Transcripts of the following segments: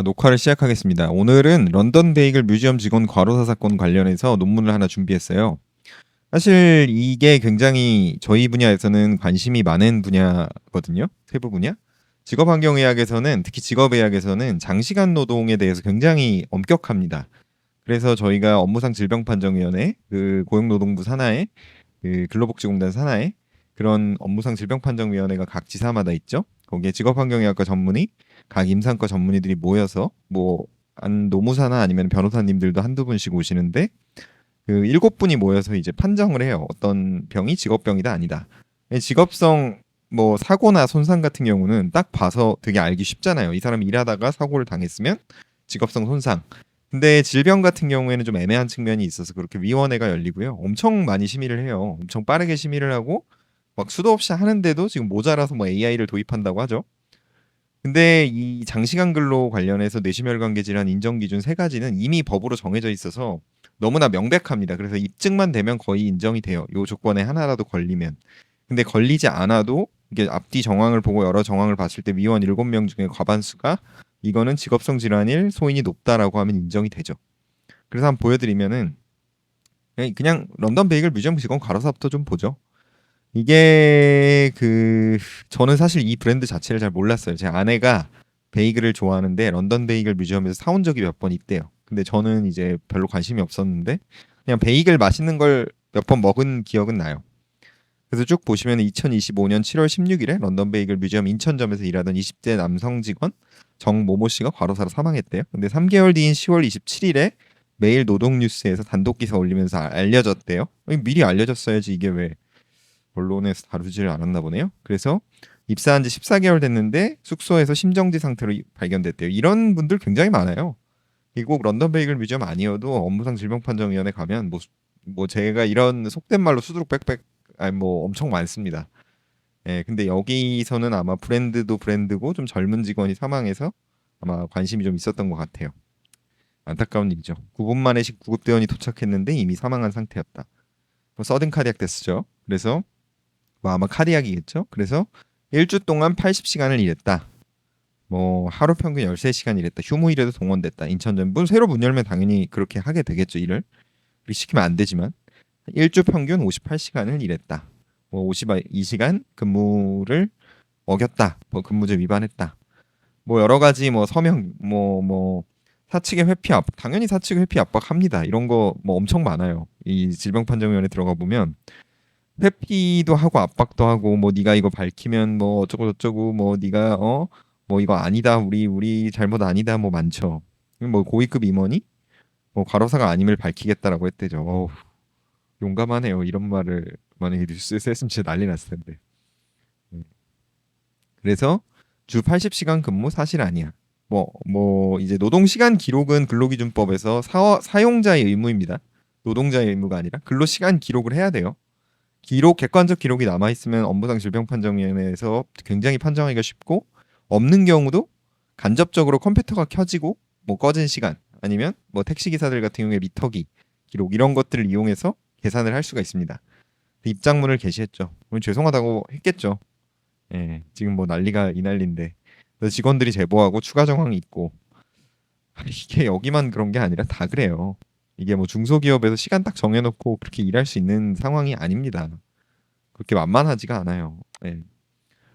녹화를 시작하겠습니다. 오늘은 런던 베이글 뮤지엄 직원 과로사 사건 관련해서 논문을 하나 준비했어요. 사실 이게 굉장히 저희 분야에서는 관심이 많은 분야거든요. 세부 분야. 직업환경의학에서는 특히 직업의학에서는 장시간 노동에 대해서 굉장히 엄격합니다. 그래서 저희가 업무상 질병판정위원회, 그 고용노동부 산하에, 그 근로복지공단 산하에 그런 업무상 질병판정위원회가 각 지사마다 있죠. 거기에 직업환경의학과 전문의, 각 임상과 전문의들이 모여서 뭐 한 노무사나 아니면 변호사님들도 한두 분씩 오시는데 그 일곱 분이 모여서 이제 판정을 해요. 어떤 병이 직업병이다 아니다. 직업성 뭐 사고나 손상 같은 경우는 딱 봐서 되게 알기 쉽잖아요. 이 사람이 일하다가 사고를 당했으면 직업성 손상. 근데 질병 같은 경우에는 좀 애매한 측면이 있어서 그렇게 위원회가 열리고요. 엄청 많이 심의를 해요. 엄청 빠르게 심의를 하고 막 수도 없이 하는데도 지금 모자라서 뭐 AI를 도입한다고 하죠. 근데 이 장시간 근로 관련해서 뇌심혈관계 질환 인정 기준 세 가지는 이미 법으로 정해져 있어서 너무나 명백합니다. 그래서 입증만 되면 거의 인정이 돼요. 요 조건에 하나라도 걸리면. 근데 걸리지 않아도 이게 앞뒤 정황을 보고 여러 정황을 봤을 때 위원 7명 중에 과반수가 이거는 직업성 질환일 소인이 높다라고 하면 인정이 되죠. 그래서 한번 보여드리면은 그냥 런던 베이글 뮤지엄 직원 가로사부터 좀 보죠. 이게 그 저는 사실 이 브랜드 자체를 잘 몰랐어요. 제 아내가 베이글을 좋아하는데 런던 베이글 뮤지엄에서 사온 적이 몇 번 있대요. 근데 저는 이제 별로 관심이 없었는데 그냥 베이글 맛있는 걸 몇 번 먹은 기억은 나요. 그래서 쭉 보시면 2025년 7월 16일에 런던 베이글 뮤지엄 인천점에서 일하던 20대 남성 직원 정모모 씨가 과로사로 사망했대요. 근데 3개월 뒤인 10월 27일에 매일 노동뉴스에서 단독 기사 올리면서 알려졌대요. 미리 알려졌어야지 이게 왜 언론에서 다루지를 않았나 보네요. 그래서 입사한 지 14개월 됐는데 숙소에서 심정지 상태로 발견됐대요. 이런 분들 굉장히 많아요. 이게 꼭 런던 베이글 뮤지엄 아니어도 업무상 질병판정위원회 가면 뭐 제가 이런 속된 말로 수두룩 빽빽 아니 뭐 엄청 많습니다. 예, 근데 여기서는 아마 브랜드도 브랜드고 좀 젊은 직원이 사망해서 아마 관심이 좀 있었던 것 같아요. 안타까운 일이죠. 9분 만에 구급대원이 도착했는데 이미 사망한 상태였다. 뭐 서든 카디악 데스죠. 그래서 뭐 아마 카디악이겠죠. 그래서 일주 동안 80시간을 일했다. 뭐 하루 평균 13시간 일했다. 휴무일에도 동원됐다. 인천점 문 새로 문 열면 당연히 그렇게 하게 되겠죠. 일을 시키면 안 되지만 일주 평균 58시간을 일했다. 뭐 52시간 근무를 어겼다. 뭐 근무제 위반했다. 뭐 여러 가지 뭐 서명 뭐 사측의 회피 압박 당연히 사측의 회피 압박합니다. 이런 거 뭐 엄청 많아요. 이 질병판정위원회 들어가 보면 회피도 하고 압박도 하고 뭐 네가 이거 밝히면 뭐 어쩌고 저쩌고 뭐 네가 뭐 이거 아니다 우리 잘못 아니다 뭐 많죠. 뭐 고위급 임원이 뭐 과로사가 아님을 밝히겠다라고 했대죠. 용감하네요. 이런 말을 만약에 뉴스에서 했으면 진짜 난리 났을 텐데. 그래서 주 80시간 근무 사실 아니야. 뭐 이제 노동시간 기록은 근로기준법에서 사용자의 의무입니다. 노동자의 의무가 아니라 근로시간 기록을 해야 돼요. 객관적 기록이 남아 있으면 업무상 질병판정위원회에서 굉장히 판정하기가 쉽고 없는 경우도 간접적으로 컴퓨터가 켜지고 뭐 꺼진 시간 아니면 뭐 택시 기사들 같은 경우에 미터기 기록 이런 것들을 이용해서 계산을 할 수가 있습니다. 입장문을 게시했죠. 죄송하다고 했겠죠. 예, 지금 뭐 난리가 이 난리인데 직원들이 제보하고 추가 정황이 있고 이게 여기만 그런 게 아니라 다 그래요. 이게 뭐 중소기업에서 시간 딱 정해놓고 그렇게 일할 수 있는 상황이 아닙니다. 그렇게 만만하지가 않아요. 네.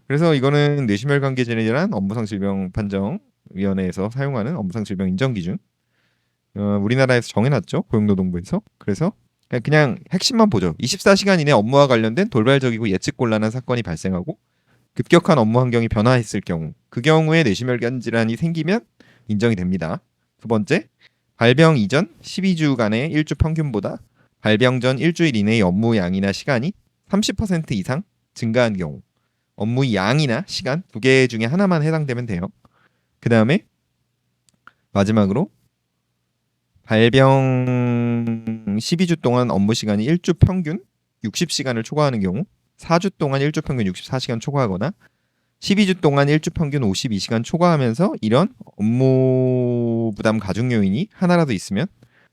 그래서 이거는 뇌심혈관계질환 업무상 질병 판정위원회에서 사용하는 업무상 질병 인정 기준. 우리나라에서 정해놨죠. 고용노동부에서. 그래서 그냥 핵심만 보죠. 24시간 이내 업무와 관련된 돌발적이고 예측 곤란한 사건이 발생하고 급격한 업무 환경이 변화했을 경우 그 경우에 뇌심혈관 질환이 생기면 인정이 됩니다. 두 번째, 발병 이전 12주간의 일주 평균보다 발병 전 일주일 이내의 업무 양이나 시간이 30% 이상 증가한 경우 업무 양이나 시간 두 개 중에 하나만 해당되면 돼요. 그 다음에 마지막으로 발병 12주 동안 업무 시간이 일주 평균 60시간을 초과하는 경우 4주 동안 일주 평균 64시간 초과하거나 12주 동안 일주 평균 52시간 초과하면서 이런 업무 부담 가중 요인이 하나라도 있으면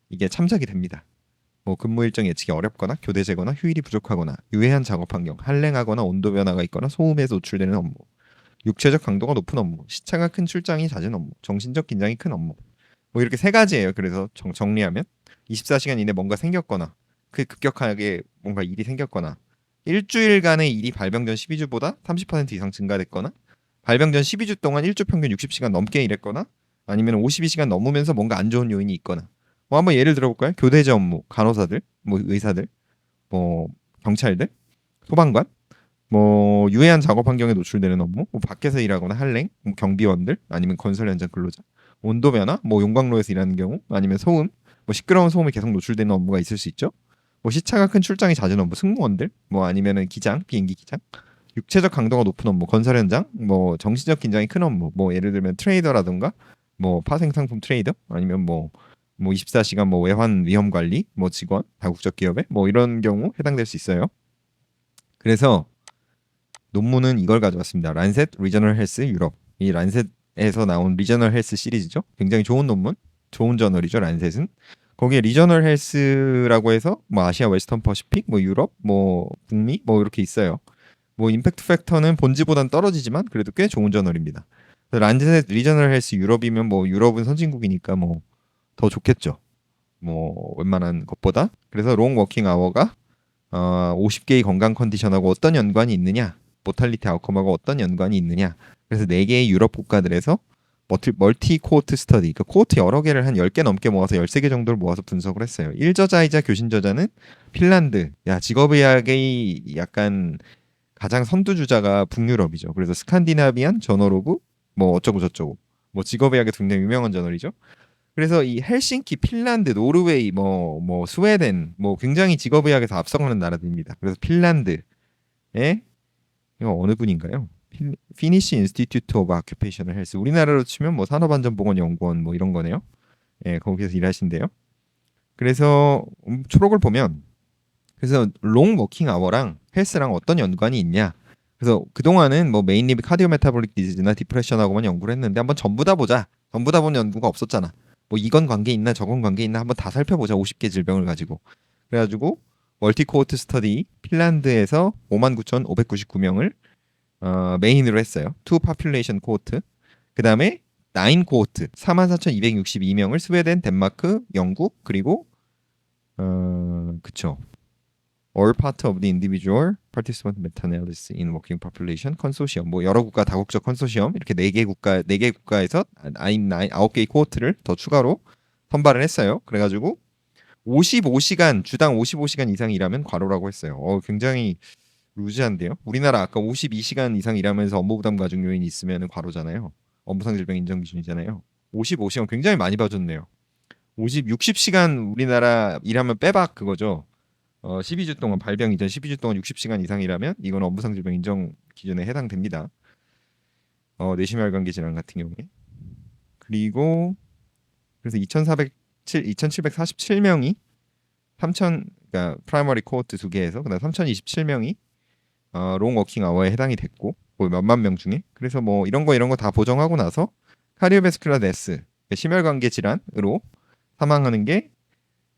이게 참작이 됩니다. 뭐 근무 일정 예측이 어렵거나 교대제거나 휴일이 부족하거나 유해한 작업 환경, 한랭하거나 온도 변화가 있거나 소음에서 노출되는 업무, 육체적 강도가 높은 업무, 시차가 큰 출장이 잦은 업무, 정신적 긴장이 큰 업무. 뭐 이렇게 세 가지예요. 그래서 정리하면 24시간 이내 뭔가 생겼거나 그 급격하게 뭔가 일이 생겼거나 일주일간의 일이 발병 전 12주보다 30% 이상 증가됐거나 발병 전 12주 동안 일주 평균 60시간 넘게 일했거나 아니면 52시간 넘으면서 뭔가 안 좋은 요인이 있거나 뭐 한번 예를 들어볼까요? 교대제 업무, 간호사들, 뭐 의사들, 뭐 경찰들, 소방관, 뭐 유해한 작업 환경에 노출되는 업무, 뭐 밖에서 일하거나 할랭, 뭐 경비원들, 아니면 건설 현장 근로자, 온도 변화, 뭐 용광로에서 일하는 경우, 아니면 소음, 뭐 시끄러운 소음에 계속 노출되는 업무가 있을 수 있죠. 뭐 시차가 큰 출장이 잦은 업무, 승무원들, 뭐 아니면은 기장, 비행기 기장, 육체적 강도가 높은 업무, 건설 현장, 뭐 정신적 긴장이 큰 업무, 뭐 예를 들면 트레이더라든가, 뭐 파생 상품 트레이더, 아니면 뭐 24시간 뭐 외환 위험 관리, 뭐 직원, 다국적 기업에 뭐 이런 경우 해당될 수 있어요. 그래서 논문은 이걸 가져왔습니다. 란셋 리저널 헬스 유럽. 이 란셋에서 나온 리저널 헬스 시리즈죠. 굉장히 좋은 논문, 좋은 저널이죠. 란셋은. 거기에 리저널 헬스라고 해서 뭐 아시아 웨스턴 퍼시픽, 뭐 유럽, 뭐 북미 뭐 이렇게 있어요. 뭐 임팩트 팩터는 본지보단 떨어지지만 그래도 꽤 좋은 저널입니다. 란셋 리저널 헬스 유럽이면 뭐 유럽은 선진국이니까 뭐 더 좋겠죠. 뭐 웬만한 것보다. 그래서 롱 워킹 아워가 50개의 건강 컨디션하고 어떤 연관이 있느냐, 모탈리티 아웃컴하고 어떤 연관이 있느냐. 그래서 4개의 유럽 국가들에서 멀티 코호트 스터디, 그러니까 코호트 여러 개를 한 10개 넘게 모아서 13개 정도를 모아서 분석을 했어요. 1저자이자 교신 저자는 핀란드. 야, 직업의학의 약간 가장 선두주자가 북유럽이죠. 그래서 스칸디나비안 저널 오브 뭐 어쩌고 저쩌고. 뭐 직업의학에 굉장히 유명한 저널이죠. 그래서 이 헬싱키, 핀란드, 노르웨이, 뭐 스웨덴, 뭐 굉장히 직업의학에서 앞서가는 나라들입니다. 그래서 핀란드에 이거 어느 분인가요? 피니시 인스티튜트 오브 아큐페이셔널 헬스. 우리나라로 치면 뭐 산업안전보건연구원 뭐 이런 거네요. 예, 거기서 일하신대요. 그래서 초록을 보면 그래서 롱 워킹 아워랑 헬스랑 어떤 연관이 있냐? 그래서 그동안은 뭐 메인리 카디오 메타볼릭 디지즈나 디프레션하고만 연구를 했는데 한번 전부 다 보자. 전부 다 본 연구가 없었잖아. 뭐 이건 관계 있나 저건 관계 있나 한번 다 살펴보자. 50개 질병을 가지고. 그래가지고 멀티 코호트 스터디 핀란드에서 59,599명을 메인으로 했어요. 투 파퓰레이션 코호트. 그다음에 9 코호트 44,262명을 스웨덴, 덴마크, 영국 그리고 그쵸. All part of the individual participant meta-analysis in working population 컨소시엄. 뭐 여러 국가 다국적 컨소시엄 이렇게 4개 국가에서 9개의 코호트를 더 추가로 선발을 했어요. 그래가지고 55시간 주당 55시간 이상 일하면 과로라고 했어요. 굉장히 루즈한데요. 우리나라 아까 52시간 이상 일하면서 업무 부담 가중 요인이 있으면 과로잖아요. 업무상 질병 인정 기준이잖아요. 55시간 굉장히 많이 봐줬네요. 60시간 우리나라 일하면 빼박 그거죠. 12주 동안 발병 이전 12주 동안 60시간 이상 일하면 이건 업무상 질병 인정 기준에 해당됩니다. 뇌심혈관계 질환 같은 경우에. 그리고 그래서 2,747명이 3,000 그러니까 프라이머리 코호트 2개에서 그다음 3,027명이 롱 워킹 아워에 해당이 됐고 뭐 몇만 명 중에 그래서 뭐 이런 거 다 보정하고 나서 카디오베스큘라 데스 심혈관계 질환으로 사망하는 게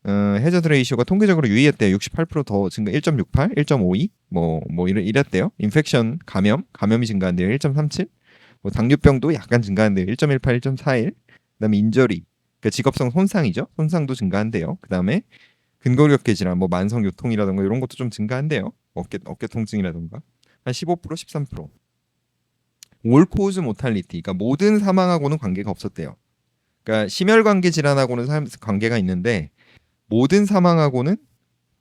해저드 레이시오가 통계적으로 유의했대요. 68%더 증가 1.68, 1.52 뭐 이랬대요. 인펙션 감염이 증가한대요. 1.37. 뭐 당뇨병도 약간 증가한대요. 1.18, 1.41. 그다음에 인저리 그러니까 직업성 손상이죠. 손상도 증가한대요. 그다음에 근골격계 질환 뭐 만성 요통이라든가 이런 것도 좀 증가한대요. 어깨 통증이라든가 한 15%, 13%. 올 코즈 모탈리티 그러니까 모든 사망하고는 관계가 없었대요. 그러니까 심혈관계 질환하고는 관계가 있는데 모든 사망하고는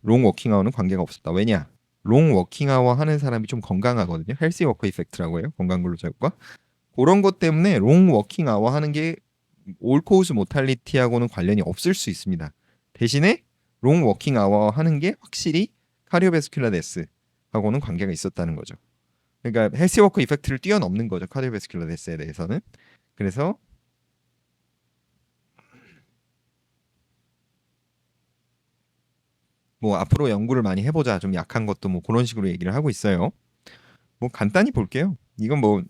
롱 워킹 아워는 관계가 없었다. 왜냐? 롱 워킹 아워 하는 사람이 좀 건강하거든요. 헬시 워커 이펙트라고 해요. 건강 근로자 효과. 그런 것 때문에 롱 워킹 아워 하는 게 올 코즈 모탈리티하고는 관련이 없을 수 있습니다. 대신에 롱 워킹 아워 하는 게 확실히 카디오베스큘라 데스하고는 관계가 있었다는 거죠. 그러니까 헬시 워커 이펙트를 뛰어넘는 거죠. 카디오베스큘라 데스에 대해서는. 그래서 뭐 앞으로 연구를 많이 해보자. 좀 약한 것도 뭐 그런 식으로 얘기를 하고 있어요. 뭐 간단히 볼게요. 이건 뭐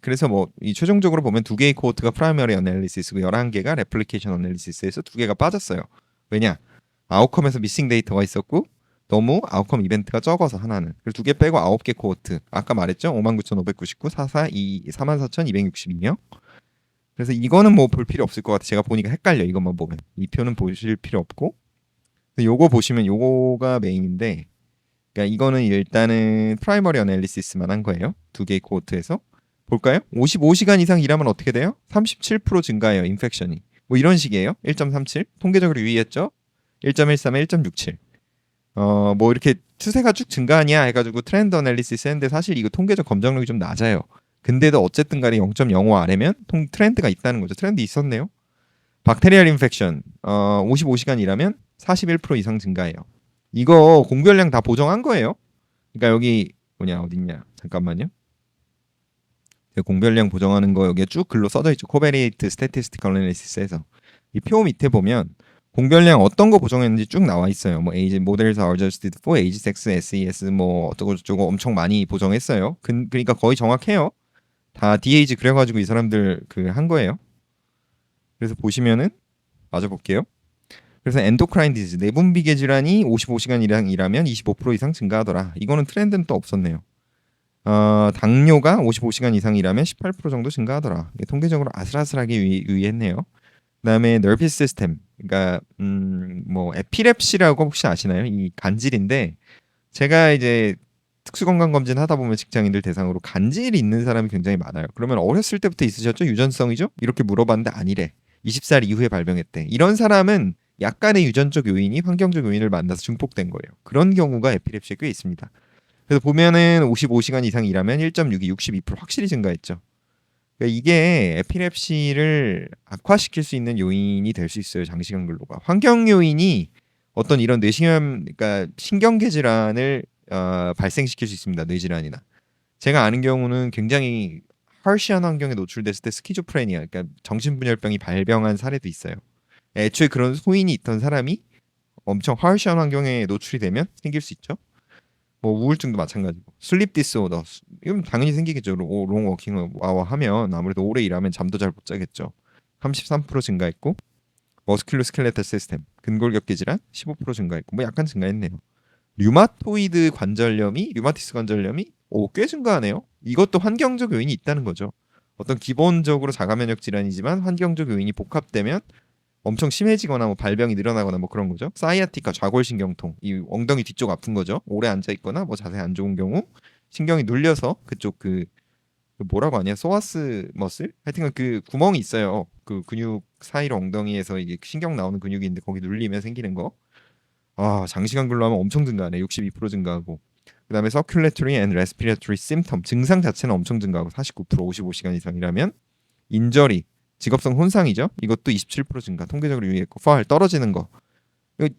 그래서 뭐 이 최종적으로 보면 2개의 코호트가 프라이머리 어널리시스고 11개가 레플리케이션 어널리시스에서 2개가 빠졌어요. 왜냐? 아웃컴에서 미싱 데이터가 있었고 너무 아웃컴 이벤트가 적어서 하나는. 그리고 2개 빼고 9개 코호트. 아까 말했죠? 59,599, 442, 44,262명. 그래서 이거는 뭐 볼 필요 없을 것 같아. 제가 보니까 헷갈려. 이것만 보면. 이 표는 보실 필요 없고. 요거 보시면 요거가 메인인데, 그러니까 이거는 일단은 프라이머리 어널리시스만 한 거예요. 2개의 코호트에서. 볼까요? 55시간 이상 일하면 어떻게 돼요? 37% 증가해요. 인펙션이. 뭐 이런 식이에요. 1.37. 통계적으로 유의했죠? 1.13에 1.67. 뭐 이렇게 추세가 쭉 증가하냐 해가지고 트렌드 어널리시스 했는데 사실 이거 통계적 검정력이 좀 낮아요. 근데도 어쨌든 간에 0.05 아래면 트렌드가 있다는 거죠. 트렌드 있었네요. 박테리얼 인펙션 55시간 일하면 41% 이상 증가해요. 이거 공별량 다 보정한 거예요. 그러니까 여기 뭐냐 어딨냐 잠깐만요. 공별량 보정하는 거 여기에 쭉 글로 써져 있죠. 코베리에이트 스태티스티컬 어널리시스에서 이 표 밑에 보면 공별량 어떤 거 보정했는지 쭉 나와 있어요. 뭐 age models are adjusted for age, sex, SES 뭐 어쩌고 저쩌고 엄청 많이 보정했어요. 그러니까 거의 정확해요. 다 DH 그래가지고 이 사람들 그 한 거예요. 그래서 보시면은 맞아 볼게요. 그래서 엔도크라인 디지즈 내분비계 질환이 55시간 이상 일하면 25% 이상 증가하더라. 이거는 트렌드는 또 없었네요. 당뇨가 55시간 이상 일하면 18% 정도 증가하더라. 통계적으로 아슬아슬하게 유의했네요. 그다음에 nervous system, 그러니까 뭐 에피lep시라고 혹시 아시나요? 이 간질인데 제가 이제 특수건강검진 하다 보면 직장인들 대상으로 간질이 있는 사람이 굉장히 많아요. 그러면 어렸을 때부터 있으셨죠? 유전성이죠? 이렇게 물어봤는데 아니래. 20살 이후에 발병했대. 이런 사람은 약간의 유전적 요인이 환경적 요인을 만나서 증폭된 거예요. 그런 경우가 에피lep시에 꽤 있습니다. 그래서 보면은 55시간 이상 일하면 1.62, 62% 확실히 증가했죠. 그러니까 이게 에피lep시를 악화시킬 수 있는 요인이 될 수 있어요. 장시간 근로가. 환경 요인이 어떤 이런 뇌신경, 그러니까 신경계 질환을 발생시킬 수 있습니다. 뇌질환이나. 제가 아는 경우는 굉장히 harsh한 환경에 노출됐을 때 스키조프레니아, 그러니까 정신분열병이 발병한 사례도 있어요. 애초에 그런 소인이 있던 사람이 엄청 harsh한 환경에 노출이 되면 생길 수 있죠. 뭐 우울증도 마찬가지고 슬립 디스오더 이건 당연히 생기겠죠. 롱 워킹 아워 하면 아무래도 오래 일하면 잠도 잘 못 자겠죠. 33% 증가했고 머스큘로스켈레탈 시스템 근골격계 질환 15% 증가했고 뭐 약간 증가했네요. 류마토이드 관절염이 류마티스 관절염이 꽤 증가하네요. 이것도 환경적 요인이 있다는 거죠. 어떤 기본적으로 자가 면역 질환이지만 환경적 요인이 복합되면 엄청 심해지거나 뭐 발병이 늘어나거나 뭐 그런 거죠. 사이아티카 좌골신경통, 이 엉덩이 뒤쪽 아픈 거죠. 오래 앉아 있거나 뭐 자세 안 좋은 경우 신경이 눌려서 그쪽 그 뭐라고 하냐 소아스 머슬? 하여튼 그 구멍이 있어요. 그 근육 사이로 엉덩이에서 이게 신경 나오는 근육이 있는데 거기 눌리면 생기는 거. 장시간 근로하면 엄청 증가하네. 62% 증가하고. 그다음에 circulatory and respiratory symptom 증상 자체는 엄청 증가하고 49% 55시간 이상 일하면 인저리 직업성 혼상이죠. 이것도 27% 증가. 통계적으로 유의했고 파울 떨어지는 거.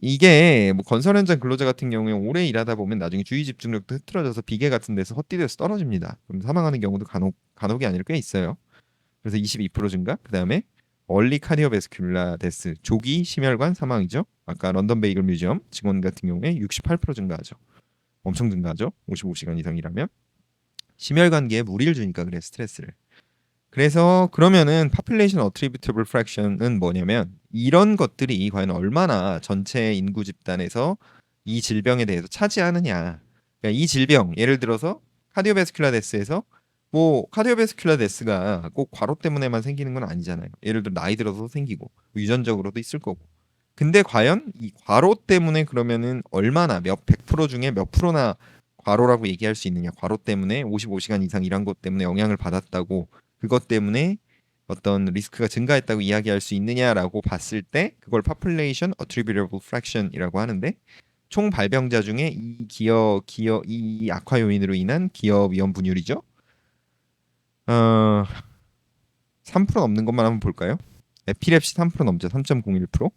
이게 뭐 건설 현장 근로자 같은 경우에 오래 일하다 보면 나중에 주의 집중력도 흐트러져서 비계 같은 데서 헛디뎌서 떨어집니다. 그럼 사망하는 경우도 간혹이 아니라 꽤 있어요. 그래서 22% 증가. 그다음에 얼리 카디오베스큘라 데스 조기 심혈관 사망이죠. 아까 런던 베이글 뮤지엄 직원 같은 경우에 68% 증가하죠. 엄청 증가하죠. 55시간 이상 일하면 심혈관계에 무리를 주니까 그래 스트레스를. 그래서 그러면은 population attributable fraction은 뭐냐면 이런 것들이 과연 얼마나 전체 인구 집단에서 이 질병에 대해서 차지하느냐. 그러니까 이 질병 예를 들어서 카디오베스큘라 데스에서 뭐 카디오베스큘라 데스가 꼭 과로 때문에만 생기는 건 아니잖아요. 예를 들어 나이 들어서 생기고 유전적으로도 있을 거고. 근데 과연 이 과로 때문에 그러면은 얼마나 몇 100% 중에 몇 프로나 과로라고 얘기할 수 있느냐. 과로 때문에 55시간 이상 일한 것 때문에 영향을 받았다고 그것 때문에 어떤 리스크가 증가했다고 이야기할 수 있느냐라고 봤을 때 그걸 population attributable fraction이라고 하는데 총 발병자 중에 이 악화 요인으로 인한 기업 위험 분율이죠. 3% 넘는 것만 한번 볼까요? 에피lep시 3% 넘죠. 3.01%.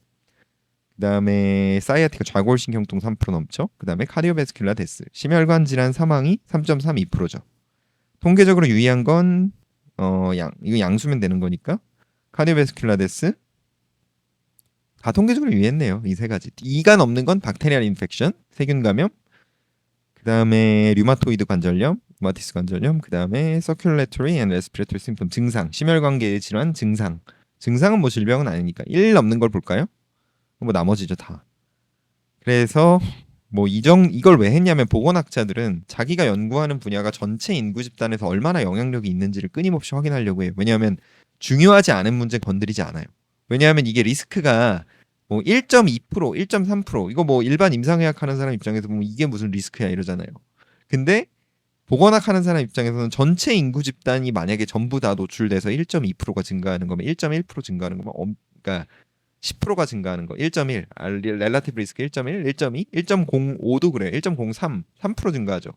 그다음에 사이아티카 좌골신경통 3% 넘죠. 그다음에 카디오베스큘라 데스 심혈관 질환 사망이 3.32%죠. 통계적으로 유의한 건 이거 양수면 되는 거니까 카디오베스큘라 데스 다 통계적으로 유의했네요. 이 세 가지. 2가 넘는 건 박테리얼 인펙션, 세균 감염, 그다음에 류마토이드 관절염, 류마티스 관절염, 그다음에 서큘레토리 앤 레스피레토리 심품 증상, 심혈관계 질환 증상. 증상은 뭐 질병은 아니니까 1 넘는 걸 볼까요? 뭐 나머지죠 다. 그래서 뭐 이걸 왜 했냐면 보건학자들은 자기가 연구하는 분야가 전체 인구 집단에서 얼마나 영향력이 있는지를 끊임없이 확인하려고 해요. 왜냐하면 중요하지 않은 문제 건드리지 않아요. 왜냐하면 이게 리스크가 뭐 1.2%, 1.3% 이거 뭐 일반 임상의학 하는 사람 입장에서 보면 이게 무슨 리스크야 이러잖아요. 근데 보건학 하는 사람 입장에서는 전체 인구 집단이 만약에 전부 다 노출돼서 1.2%가 증가하는 거면 1.1% 증가하는 거면 그러니까 10%가 증가하는 거. 1.1. 렐라티브 리스크 1.1, 1.2, 1.05도 그래요. 1.03, 3% 증가하죠.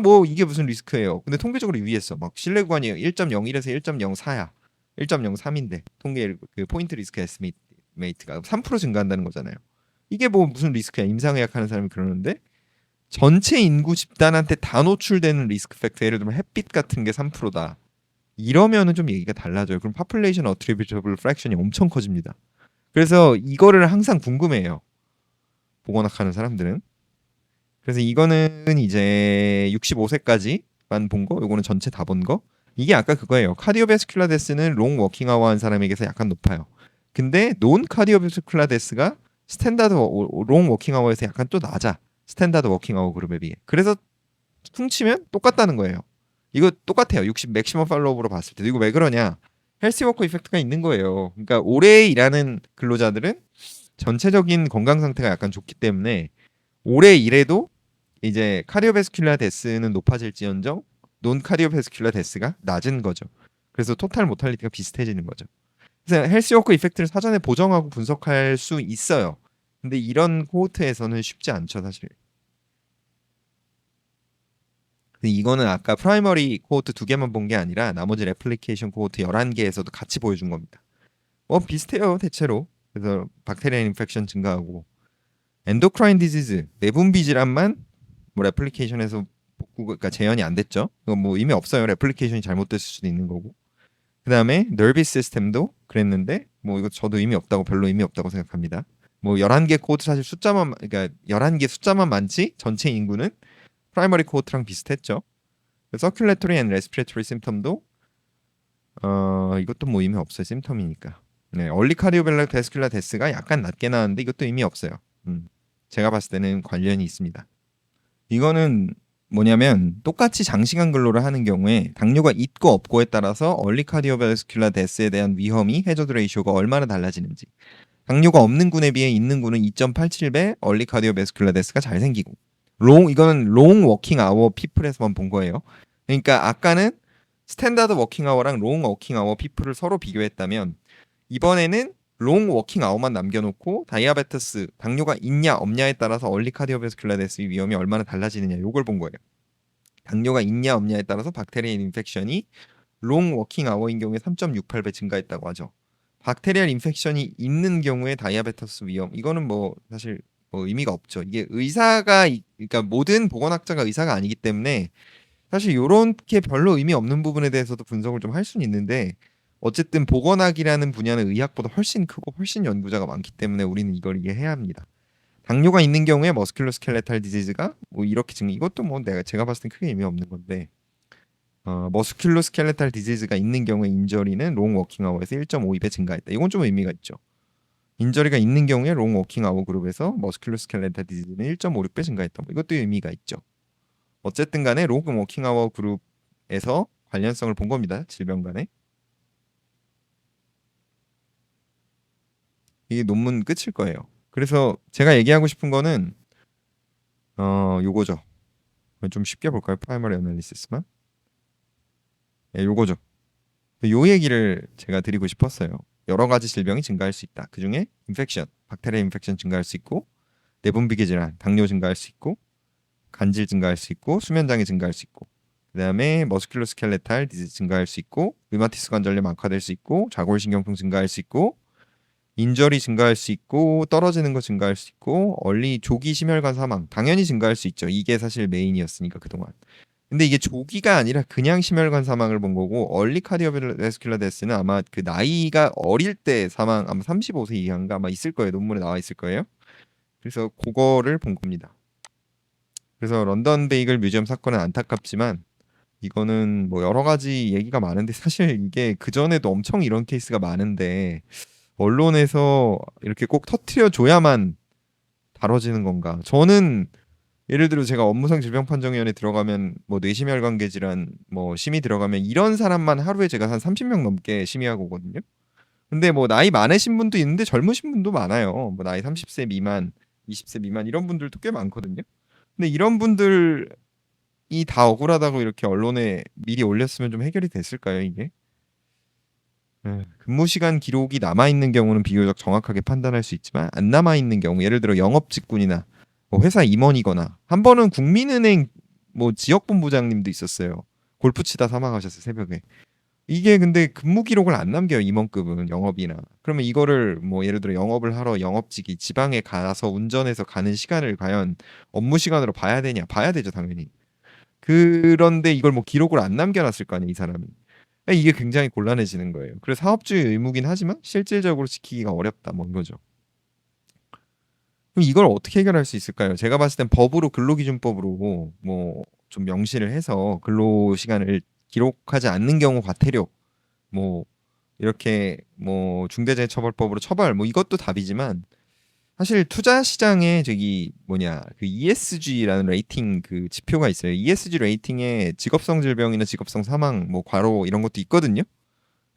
뭐 이게 무슨 리스크예요. 근데 통계적으로 유의했어. 막 신뢰 구간이 1.01에서 1.04야. 1.03인데 통계 그 포인트 리스크 에스티메이트가 3% 증가한다는 거잖아요. 이게 뭐 무슨 리스크야. 임상의학 하는 사람이 그러는데 전체 인구 집단한테 다 노출되는 리스크 팩터 예를 들면 햇빛 같은 게 3%다. 이러면은 좀 얘기가 달라져요. 그럼 population attributable fraction이 엄청 커집니다. 그래서 이거를 항상 궁금해해요. 보건학 하는 사람들은. 그래서 이거는 이제 65세까지만 본 거, 요거는 전체 다 본 거. 이게 아까 그거예요. 카디오베스큘라 데스는 롱 워킹 아워 한 사람에게서 약간 높아요. 근데 논 카디오베스큘라 데스가 스탠다드 롱 워킹 아워에서 약간 또 낮아. 스탠다드 워킹 아워 그룹에 비해. 그래서 퉁치면 똑같다는 거예요. 이거 똑같아요. 60 맥시멈 팔로우업으로 봤을 때도. 이거 왜 그러냐? 헬스 워커 이펙트가 있는 거예요. 그러니까 오래 일하는 근로자들은 전체적인 건강 상태가 약간 좋기 때문에 오래 일해도 이제 카디오베스큘라 데스는 높아질지언정 논 카디오베스큘라 데스가 낮은 거죠. 그래서 토탈 모탈리티가 비슷해지는 거죠. 그래서 헬스 워커 이펙트를 사전에 보정하고 분석할 수 있어요. 근데 이런 코호트에서는 쉽지 않죠, 사실. 이거는 아까 프라이머리 코호트 2개만 본 게 아니라 나머지 레플리케이션 코호트 11개에서도 같이 보여준 겁니다. 비슷해요, 대체로. 그래서 박테리아 인펙션 증가하고 엔도크라인 디지즈, 내분비 질환만 뭐 레플리케이션에서 그러니까 재현이 안 됐죠. 이건 뭐 의미 없어요. 레플리케이션이 잘못됐을 수도 있는 거고. 그다음에 nervous 시스템도 그랬는데 뭐 이거 저도 의미 없다고 별로 의미 없다고 생각합니다. 뭐 11개 코호트 사실 숫자만 그러니까 11개 숫자만 많지 전체 인구는 프라이머리 코호트랑 비슷했죠. 서큘레토리 앤 레스피레토리 심텀도 이것도 뭐 의미 없어요. 심텀이니까. 네, 얼리 카디오베스큘라 데스가 약간 낮게 나왔는데 이것도 의미 없어요. 제가 봤을 때는 관련이 있습니다. 이거는 뭐냐면 똑같이 장시간 근로를 하는 경우에 당뇨가 있고 없고에 따라서 얼리 카디오베스큘라 데스에 대한 위험이 해저드 레이쇼가 얼마나 달라지는지. 당뇨가 없는 군에 비해 있는 군은 2.87배 얼리 카디오베스큘라 데스가 잘 생기고 이거는 롱 워킹 아워 피플에서만 본 거예요. 그러니까 아까는 스탠다드 워킹 아워랑 롱 워킹 아워 피플을 서로 비교했다면 이번에는 롱 워킹 아워만 남겨놓고 다이아베테스 당뇨가 있냐 없냐에 따라서 얼리 카디오베스큘라 데스 위험이 얼마나 달라지느냐 요걸 본 거예요. 당뇨가 있냐 없냐에 따라서 박테리얼 인펙션이 롱 워킹 아워인 경우에 3.68배 증가했다고 하죠. 박테리얼 인펙션이 있는 경우에 다이아베테스 위험 이거는 뭐 사실 뭐 의미가 없죠. 이게 그러니까 모든 보건학자가 의사가 아니기 때문에 사실 요렇게 별로 의미 없는 부분에 대해서도 분석을 좀 할 수는 있는데 어쨌든 보건학이라는 분야는 의학보다 훨씬 크고 훨씬 연구자가 많기 때문에 우리는 이걸 이해해야 합니다. 당뇨가 있는 경우에 머스큘로스켈레탈 디지즈가 뭐 이렇게 이것도 뭐 제가 봤을 땐 크게 의미 없는 건데 머스큘로스켈레탈 디지즈가 있는 경우에 인저리는 롱 워킹 아워에서 1.52배 증가했다. 이건 좀 의미가 있죠. 인저리가 있는 경우에 롱 워킹 아워 그룹에서 머스큘로스켈레탈 디지즈는 1.56배 증가했다. 뭐 이것도 의미가 있죠. 어쨌든 간에 롱 워킹 아워 그룹에서 관련성을 본 겁니다. 질병 간에. 이게 논문 끝일 거예요. 그래서 제가 얘기하고 싶은 거는 요거죠. 좀 쉽게 볼까요? 프라이머리 애널리시스만. 네, 요거죠. 요 얘기를 제가 드리고 싶었어요. 여러 가지 질병이 증가할 수 있다. 그중에 인펙션, 박테리아 인펙션 증가할 수 있고 내분비계 질환, 당뇨 증가할 수 있고 간질 증가할 수 있고 수면장애 증가할 수 있고 그다음에 머스큘로스켈레탈 디지즈 증가할 수 있고 류마티스 관절염 악화될 수 있고 좌골신경통 증가할 수 있고 인저리 증가할 수 있고 떨어지는 거 증가할 수 있고 조기 심혈관 사망 당연히 증가할 수 있죠. 이게 사실 메인이었으니까 그동안. 근데 이게 조기가 아니라 그냥 심혈관 사망을 본 거고 얼리 카디오베스큘라 데스는 아마 그 나이가 어릴 때 사망 아마 35세 이하인가 아마 있을 거예요. 논문에 나와 있을 거예요. 그래서 그거를 본 겁니다. 그래서 런던 베이글 뮤지엄 사건은 안타깝지만 이거는 뭐 여러 가지 얘기가 많은데 사실 이게 그전에도 엄청 이런 케이스가 많은데 언론에서 이렇게 꼭 터트려 줘야만 다뤄지는 건가? 저는 예를 들어 제가 업무상 질병판정위원회 들어가면 뭐 뇌심혈관계 질환 뭐 심의 들어가면 이런 사람만 하루에 제가 한 30명 넘게 심의하고 오거든요. 근데 뭐 나이 많으신 분도 있는데 젊으신 분도 많아요. 뭐 나이 30세 미만, 20세 미만 이런 분들도 꽤 많거든요. 근데 이런 분들이 다 억울하다고 이렇게 언론에 미리 올렸으면 좀 해결이 됐을까요, 이게? 근무 시간 기록이 남아 있는 경우는 비교적 정확하게 판단할 수 있지만 안 남아 있는 경우, 예를 들어 영업 직군이나 뭐 회사 임원이거나 한 번은 국민은행 뭐 지역본부장님도 있었어요. 골프 치다 사망하셨어요, 새벽에. 이게 근데 근무 기록을 안 남겨요, 임원급은 영업이나. 그러면 이거를 뭐 예를 들어 영업을 하러 영업직이 지방에 가서 운전해서 가는 시간을 과연 업무 시간으로 봐야 되냐? 봐야 되죠, 당연히. 그런데 이걸 뭐 기록을 안 남겨놨을 거 아니에요, 이 사람이. 이게 굉장히 곤란해지는 거예요. 그래서 사업주의 의무긴 하지만 실질적으로 지키기가 어렵다, 뭐 이거죠. 그럼 이걸 어떻게 해결할 수 있을까요? 제가 봤을 땐 법으로 근로기준법으로 뭐 좀 명시를 해서 근로 시간을 기록하지 않는 경우 과태료, 뭐 이렇게 뭐 중대재해처벌법으로 처벌, 뭐 이것도 답이지만 사실 투자 시장에 저기 뭐냐 그 ESG라는 레이팅 그 지표가 있어요. ESG 레이팅에 직업성 질병이나 직업성 사망, 뭐 과로 이런 것도 있거든요.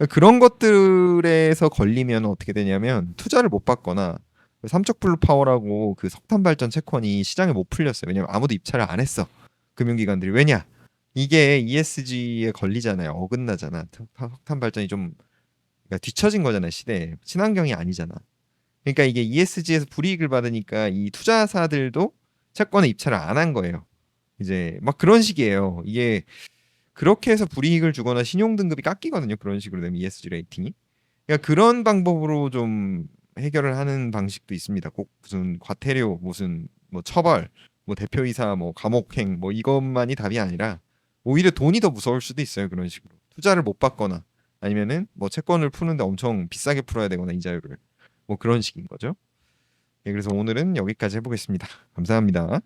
그런 것들에서 걸리면 어떻게 되냐면 투자를 못 받거나 삼척블루 파워라고 그 석탄 발전 채권이 시장에 못 풀렸어요. 왜냐면 아무도 입찰을 안 했어. 금융기관들이. 왜냐? 이게 ESG에 걸리잖아요. 어긋나잖아. 석탄 발전이 좀 그러니까 뒤처진 거잖아요, 시대에. 친환경이 아니잖아. 그러니까 이게 ESG에서 불이익을 받으니까 이 투자사들도 채권에 입찰을 안 한 거예요. 이제 막 그런 식이에요. 이게 그렇게 해서 불이익을 주거나 신용 등급이 깎이거든요. 그런 식으로 되면 ESG 레이팅이. 그러니까 그런 방법으로 좀 해결을 하는 방식도 있습니다. 꼭 무슨 과태료, 무슨 뭐 처벌, 뭐 대표이사 뭐 감옥행 뭐 이것만이 답이 아니라 오히려 돈이 더 무서울 수도 있어요. 그런 식으로. 투자를 못 받거나 아니면은 뭐 채권을 푸는데 엄청 비싸게 풀어야 되거나 이자율을 뭐 그런 식인 거죠. 네, 그래서 오늘은 여기까지 해보겠습니다. 감사합니다.